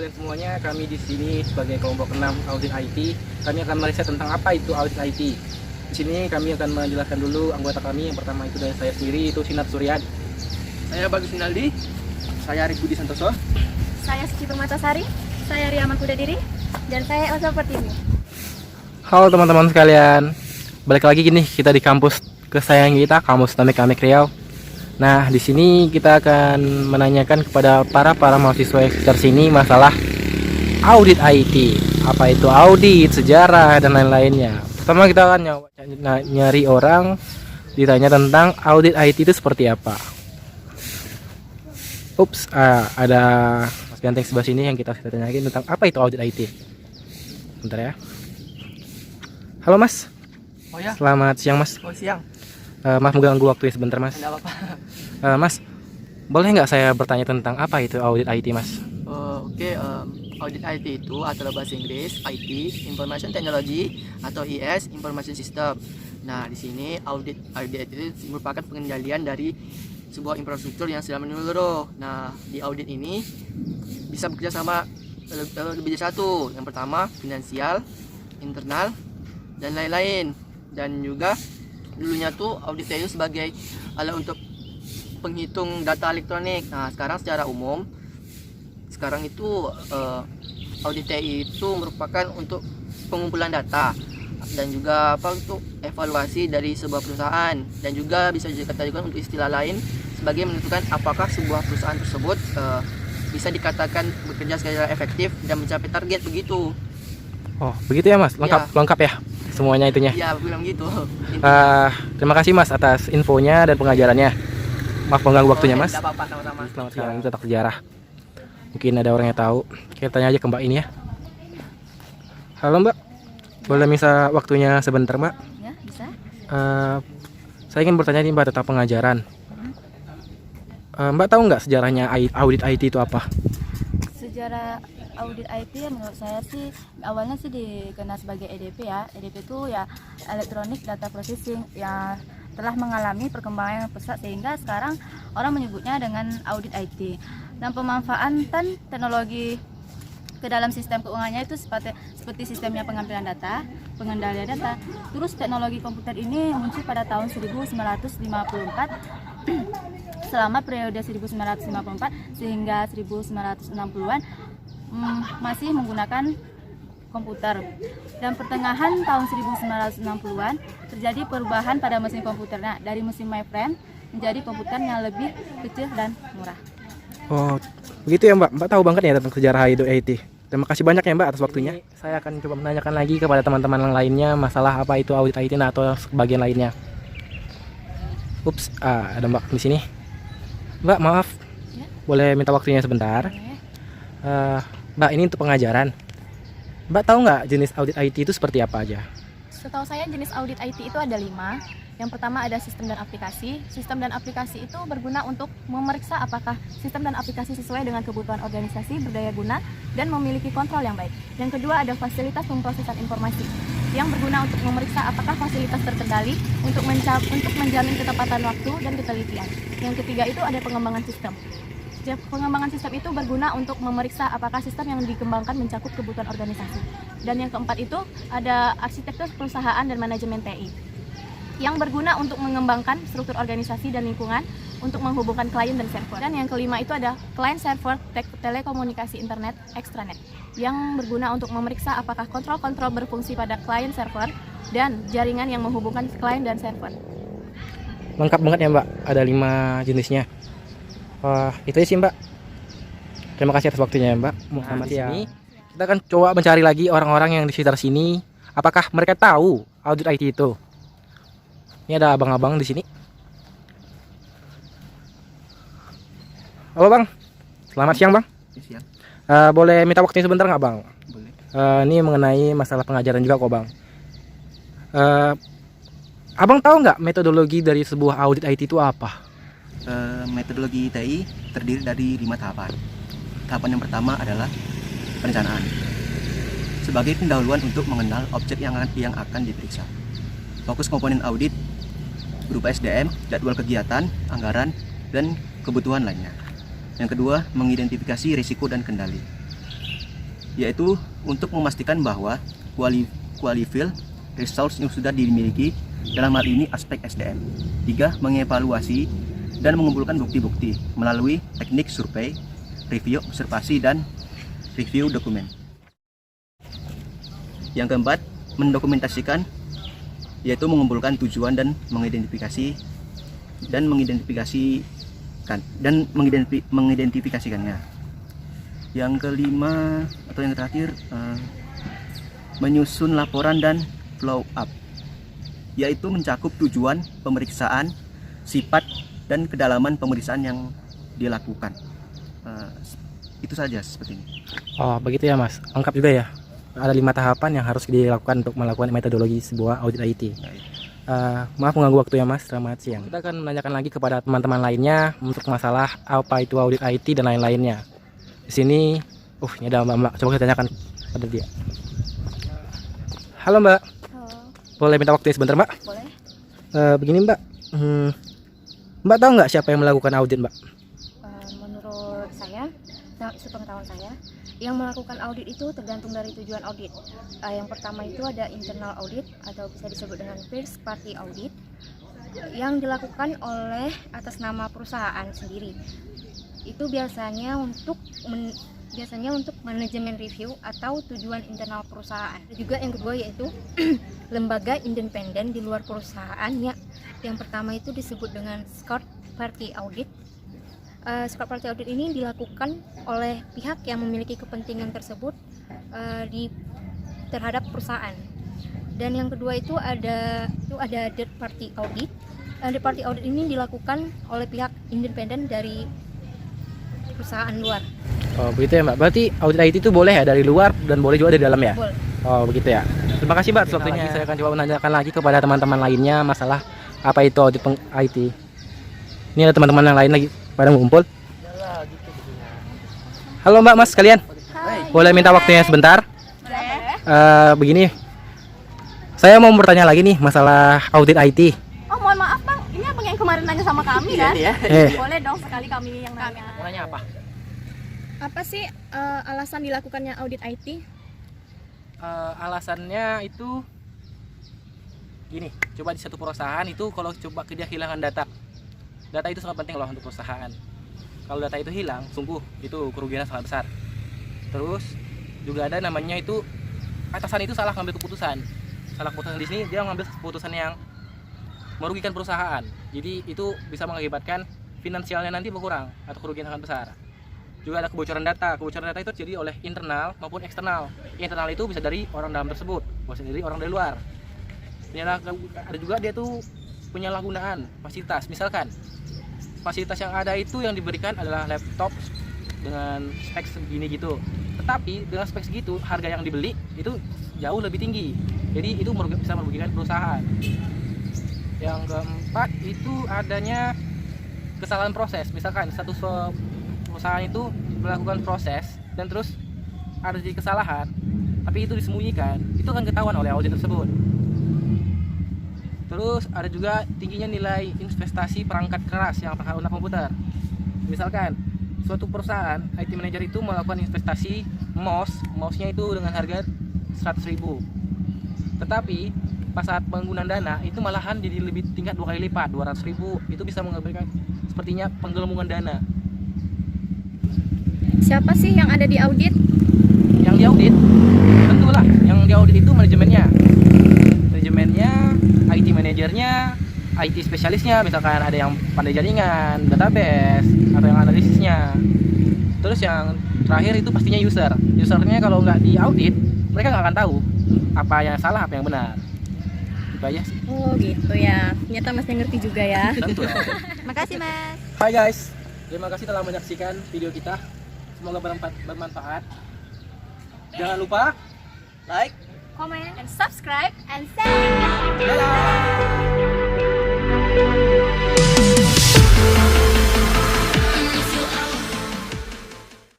kalian semuanya, kami di sini sebagai kelompok 6 Audit IT. Kami akan meriset tentang apa itu Audit IT. Di sini kami akan menjelaskan dulu anggota kami. Yang pertama itu dari saya sendiri, itu Sinat Suryad. Saya Bagus Minaldi. Saya Arif Budi Santoso. Saya Suci Permatasari. Saya Ria Mangkudadiri. Dan saya Elsa Pertiwi. Halo teman-teman sekalian, balik lagi gini kita di kampus kesayangan kita, kampus Tamek Riau. Nah, di sini kita akan menanyakan kepada para mahasiswa yang sekitar sini masalah audit IT. Apa itu audit, sejarah, dan lain-lainnya. Pertama kita akan nyari orang, ditanya tentang audit IT itu seperti apa. Ups, ada Mas Ganteng sebelah sini yang kita tanyakin tentang apa itu audit IT. Bentar ya. Halo Mas. Oh ya. Selamat siang Mas. Oh siang. Mas mengganggu waktunya sebentar Mas. Tidak apa-apa. Mas, boleh nggak saya bertanya tentang apa itu audit IT Mas? Oke, audit IT itu atau bahasa Inggris IT Information Technology atau IS Information System. Nah, di sini audit itu merupakan pengendalian dari sebuah infrastruktur yang sedang menyeluruh. Nah, di audit ini bisa bekerja sama lebih dari satu. Yang pertama finansial, internal, dan lain-lain. Dan juga dulunya tuh audit itu sebagai alat untuk penghitung data elektronik. Nah, sekarang secara umum itu audit TI itu merupakan untuk pengumpulan data dan juga untuk evaluasi dari sebuah perusahaan, dan juga bisa dikatakan untuk istilah lain sebagai menentukan apakah sebuah perusahaan tersebut bisa dikatakan bekerja secara efektif dan mencapai target begitu. Oh, begitu ya Mas? Lengkap ya semuanya itunya? Ya, bilang gitu. Terima kasih Mas atas infonya dan pengajarannya. Maaf mengganggu waktunya Mas. Tidak apa-apa, sama-sama. Selamat siang, itu tentang sejarah. Mungkin ada orang yang tahu. Kita tanya aja ke Mbak ini ya. Halo Mbak, boleh minta waktunya sebentar Mbak? Ya, bisa. Saya ingin bertanya nih Mbak tentang pengajaran. Mbak tahu nggak sejarahnya audit IT itu apa? Sejarah audit IT menurut saya sih awalnya sih dikenal sebagai EDP ya. EDP itu ya Electronic Data Processing, yang telah mengalami perkembangan yang pesat sehingga sekarang orang menyebutnya dengan audit IT. Dan pemanfaatan teknologi ke dalam sistem keuangannya itu seperti sistemnya pengambilan data, pengendalian data. Terus teknologi komputer ini muncul pada tahun 1954 selama periode 1954 sehingga 1960-an masih menggunakan komputer. Dan pertengahan tahun 1960-an terjadi perubahan pada mesin komputer. Nah, dari mesin mainframe menjadi komputer yang lebih kecil dan murah. Oh, begitu ya Mbak. Mbak tahu banget ya tentang sejarah IT. Terima kasih banyak ya Mbak atas waktunya. Saya akan coba menanyakan lagi kepada teman-teman yang lainnya masalah apa itu audit IT atau sebagian lainnya. Ups, ada Mbak di sini. Mbak, maaf. Ya? Boleh minta waktunya sebentar? Mbak, ini untuk pengajaran. Mbak tahu nggak jenis audit IT itu seperti apa aja? Setahu saya jenis audit IT itu ada 5. Yang pertama ada sistem dan aplikasi. Sistem dan aplikasi itu berguna untuk memeriksa apakah sistem dan aplikasi sesuai dengan kebutuhan organisasi, berdaya guna, dan memiliki kontrol yang baik. Yang kedua ada fasilitas pemrosesan informasi yang berguna untuk memeriksa apakah fasilitas terkendali untuk menjamin ketepatan waktu dan ketelitian. Yang ketiga itu ada pengembangan sistem. Pengembangan sistem itu berguna untuk memeriksa apakah sistem yang dikembangkan mencakup kebutuhan organisasi. Dan yang keempat itu ada arsitektur perusahaan dan manajemen TI yang berguna untuk mengembangkan struktur organisasi dan lingkungan untuk menghubungkan klien dan server. Dan yang kelima itu ada client server telekomunikasi internet extranet yang berguna untuk memeriksa apakah kontrol-kontrol berfungsi pada client server dan jaringan yang menghubungkan klien dan server. Lengkap banget ya Mbak, ada 5 jenisnya. Itu aja sih Mbak. Terima kasih atas waktunya ya Mbak. Selamat siang. Kita akan coba mencari lagi orang-orang yang di sekitar sini. Apakah mereka tahu audit IT itu? Ini ada abang-abang di sini. Halo Bang. Selamat siang Bang. Siang. Boleh minta waktunya sebentar nggak Bang? Boleh. Ini mengenai masalah pengajaran juga kok Bang. Abang tahu nggak metodologi dari sebuah audit IT itu apa? Metodologi TI terdiri dari 5 tahapan. Tahapan yang pertama adalah perencanaan. Sebagai pendahuluan untuk mengenal objek yang akan diperiksa. Fokus komponen audit berupa SDM, jadwal kegiatan, anggaran, dan kebutuhan lainnya. Yang kedua, mengidentifikasi risiko dan kendali. yaitu untuk memastikan bahwa qualified resource yang sudah dimiliki, dalam hal ini aspek SDM. 3. Mengevaluasi dan mengumpulkan bukti-bukti melalui teknik survei, review observasi, dan review dokumen. Yang keempat, mendokumentasikan, yaitu mengumpulkan tujuan dan mengidentifikasikannya. Yang kelima atau yang terakhir, menyusun laporan dan follow up, yaitu mencakup tujuan pemeriksaan, sifat dan kedalaman pemeriksaan yang dilakukan. Itu saja seperti ini. Oh begitu ya Mas, lengkap juga ya. Ada 5 tahapan yang harus dilakukan untuk melakukan metodologi sebuah audit IT. Maaf mengganggu waktu ya Mas, selamat siang. Kita akan menanyakan lagi kepada teman-teman lainnya untuk masalah apa itu audit IT dan lain-lainnya. Di sini, ini ada Mbak. Coba kita tanyakan pada dia. Halo Mbak. Halo. Boleh minta waktunya sebentar Mbak? Boleh. Begini Mbak, Mbak tahu nggak siapa yang melakukan audit Mbak? Menurut saya, sepengetahuan saya, yang melakukan audit itu tergantung dari tujuan audit. Yang pertama itu ada internal audit atau bisa disebut dengan first party audit yang dilakukan oleh atas nama perusahaan sendiri. Itu biasanya untuk manajemen review atau tujuan internal perusahaan. Juga yang kedua yaitu lembaga independen di luar perusahaan ya. Yang pertama itu disebut dengan third party audit. Third party audit ini dilakukan oleh pihak yang memiliki kepentingan tersebut terhadap perusahaan. Dan yang kedua itu ada third party audit. Third party audit ini dilakukan oleh pihak independen dari perusahaan luar. Oh begitu ya Mbak, berarti audit IT itu boleh ya dari luar dan boleh juga dari dalam ya? Boleh. Oh begitu ya. Terima kasih Mbak atas waktunya. Saya akan coba menanyakan lagi kepada teman-teman lainnya masalah apa itu audit IT. Ini ada teman-teman yang lain lagi pada ngumpul. Halo Mbak, Mas sekalian. Hai. Boleh minta waktunya sebentar? Boleh. Begini, saya mau bertanya lagi nih masalah audit IT. Oh mohon maaf Bang, ini abang yang kemarin nanya sama kami kan? Boleh dong sekali kami yang nanya. Mau nanya apa? Apa sih alasan dilakukannya audit IT? Alasannya itu gini, coba di satu perusahaan itu kalau coba dia kehilangan data itu sangat penting loh untuk perusahaan. Kalau data itu hilang, sungguh itu kerugiannya sangat besar. Terus juga ada namanya itu atasan itu salah ngambil keputusan. Salah keputusan di sini dia ngambil keputusan yang merugikan perusahaan. Jadi itu bisa mengakibatkan finansialnya nanti berkurang atau kerugian sangat besar. Juga ada kebocoran data. Kebocoran data itu terjadi oleh internal maupun eksternal. Internal itu bisa dari orang dalam tersebut, bisa dari orang dari luar. Ada juga dia tuh penyalahgunaan fasilitas. Misalkan fasilitas yang ada itu yang diberikan adalah laptop dengan spek segini gitu. Tetapi dengan spek segitu harga yang dibeli itu jauh lebih tinggi. Jadi itu bisa merugikan perusahaan. Yang keempat itu adanya kesalahan proses. Misalkan satu perusahaan itu melakukan proses dan terus ada jadi kesalahan, tapi itu disembunyikan, itu akan ketahuan oleh audit tersebut. Terus ada juga tingginya nilai investasi perangkat keras yang perangkat komputer. Misalkan suatu perusahaan IT manager itu melakukan investasi mouse-nya itu dengan harga 100.000. Tetapi pas saat penggunaan dana itu malahan jadi lebih tingkat 2 kali lipat, 200.000. Itu bisa mengakibatkan sepertinya penggelembungan dana. Siapa sih yang ada di audit? Yang diaudit tentulah yang diaudit itu manajemennya, IT manajernya, IT spesialisnya. Misalkan ada yang pandai jaringan, database, atau yang analisisnya. Terus yang terakhir itu pastinya usernya. Kalau nggak diaudit mereka nggak akan tahu apa yang salah, apa yang benar. Itu aja sih. Oh gitu ya, ternyata Masnya ngerti juga ya. Tentu. Makasih Mas. Hai guys, terima kasih telah menyaksikan video kita. Semoga bermanfaat. Jangan lupa like, Comment and subscribe and share. dadah.